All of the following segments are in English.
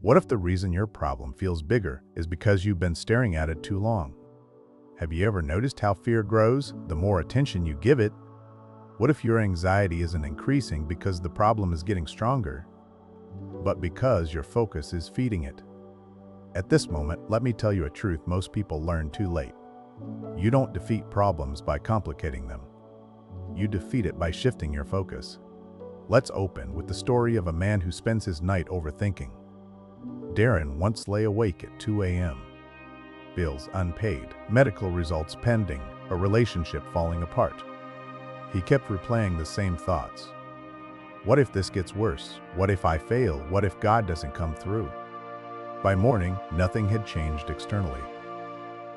What if the reason your problem feels bigger is because you've been staring at it too long? Have you ever noticed how fear grows the more attention you give it? What if your anxiety isn't increasing because the problem is getting stronger, but because your focus is feeding it? At this moment, let me tell you a truth most people learn too late. You don't defeat problems by complicating them. You defeat it by shifting your focus. Let's open with the story of a man who spends his night overthinking. Darren once lay awake at 2 a.m. Bills unpaid, medical results pending, a relationship falling apart. He kept replaying the same thoughts. What if this gets worse? What if I fail? What if God doesn't come through? By morning, nothing had changed externally.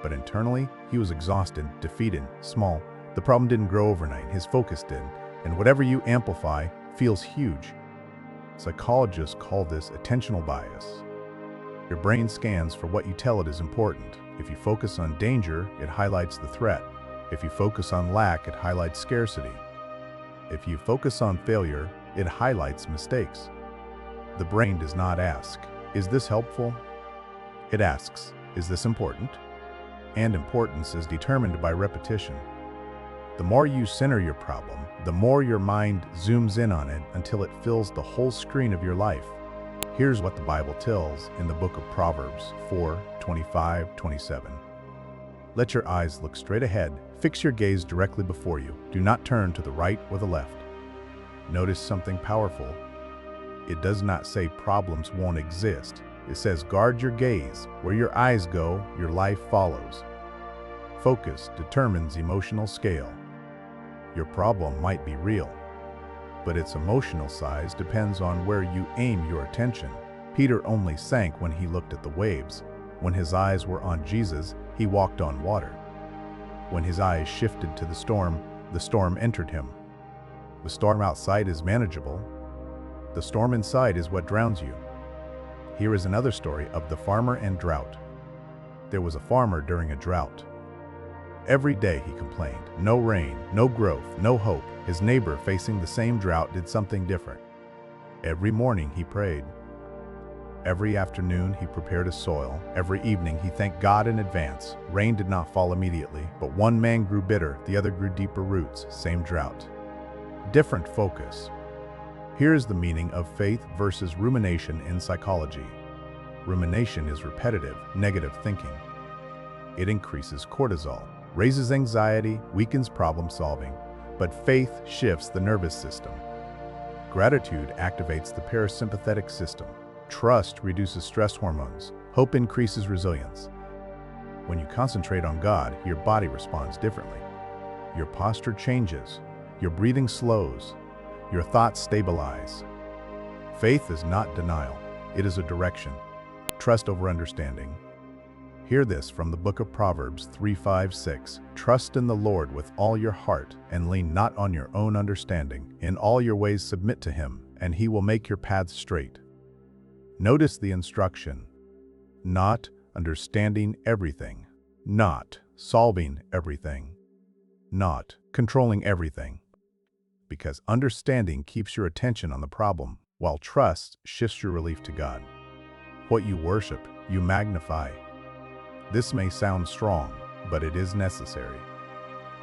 But internally, he was exhausted, defeated, small. The problem didn't grow overnight, his focus did. And whatever you amplify feels huge. Psychologists call this attentional bias. Your brain scans for what you tell it is important. If you focus on danger, it highlights the threat. If you focus on lack, it highlights scarcity. If you focus on failure, it highlights mistakes. The brain does not ask, "Is this helpful?" It asks, "Is this important?" And importance is determined by repetition. The more you center your problem, the more your mind zooms in on it until it fills the whole screen of your life. Here's what the Bible tells in the book of Proverbs 4:25-27. Let your eyes look straight ahead, fix your gaze directly before you. Do not turn to the right or the left. Notice something powerful. It does not say problems won't exist. It says guard your gaze. Where your eyes go, your life follows. Focus determines emotional scale. Your problem might be real, but its emotional size depends on where you aim your attention. Peter only sank when he looked at the waves. When his eyes were on Jesus, he walked on water. When his eyes shifted to the storm entered him. The storm outside is manageable. The storm inside is what drowns you. Here is another story of the farmer and drought. There was a farmer during a drought. Every day he complained. No rain, no growth, no hope. His neighbor facing the same drought did something different. Every morning he prayed. Every afternoon he prepared his soil. Every evening he thanked God in advance. Rain did not fall immediately, but one man grew bitter, the other grew deeper roots. Same drought. Different focus. Here's the meaning of faith versus rumination in psychology. Rumination is repetitive, negative thinking. It increases cortisol, raises anxiety, weakens problem solving, but faith shifts the nervous system. Gratitude activates the parasympathetic system. Trust reduces stress hormones. Hope increases resilience. When you concentrate on God, your body responds differently. Your posture changes. Your breathing slows. Your thoughts stabilize. Faith is not denial. It is a direction. Trust over understanding. Hear this from the book of Proverbs 3:5-6. Trust in the Lord with all your heart and lean not on your own understanding. In all your ways submit to him, and he will make your paths straight. Notice the instruction. Not understanding everything. Not solving everything. Not controlling everything. Because understanding keeps your attention on the problem, while trust shifts your relief to God. What you worship, you magnify. This may sound strong, but it is necessary.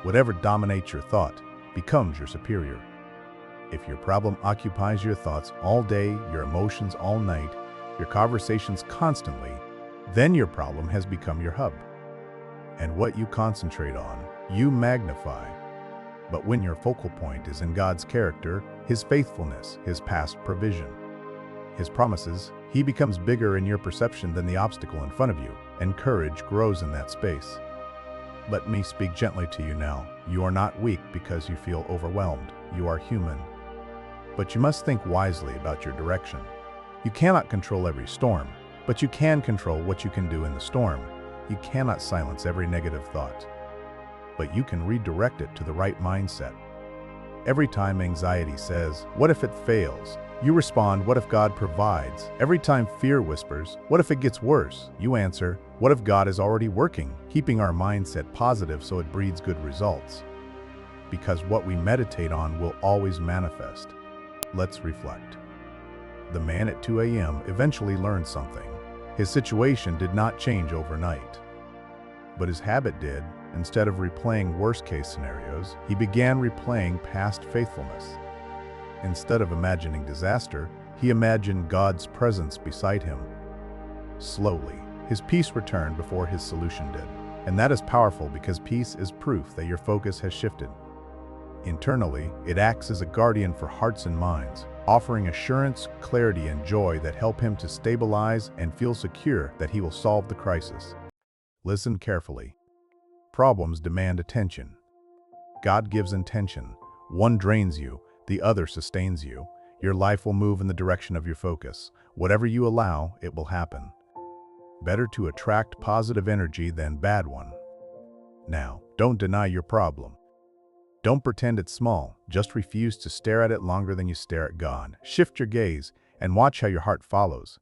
Whatever dominates your thought becomes your superior. If your problem occupies your thoughts all day, your emotions all night, your conversations constantly, then your problem has become your hub. And what you concentrate on, you magnify. But when your focal point is in God's character, his faithfulness, his past provision, his promises, he becomes bigger in your perception than the obstacle in front of you, and courage grows in that space. Let me speak gently to you now. You are not weak because you feel overwhelmed. You are human. But you must think wisely about your direction. You cannot control every storm, but you can control what you can do in the storm. You cannot silence every negative thought, but you can redirect it to the right mindset. Every time anxiety says, "What if it fails?" you respond, "What if God provides?" Every time fear whispers, "What if it gets worse?" you answer, "What if God is already working?" Keeping our mindset positive so it breeds good results. Because what we meditate on will always manifest. Let's reflect. the man at 2 a.m. eventually learned something. His situation did not change overnight, but his habit did. Instead of replaying worst-case scenarios, he began replaying past faithfulness. Instead of imagining disaster, he imagined God's presence beside him. Slowly, his peace returned before his solution did. And that is powerful because peace is proof that your focus has shifted. Internally, it acts as a guardian for hearts and minds, offering assurance, clarity, and joy that help him to stabilize and feel secure that he will solve the crisis. Listen carefully. Problems demand attention. God gives intention. One drains you, the other sustains you. Your life will move in the direction of your focus. Whatever you allow, it will happen. Better to attract positive energy than bad one. Now, don't deny your problem. Don't pretend it's small. Just refuse to stare at it longer than you stare at God. Shift your gaze and watch how your heart follows.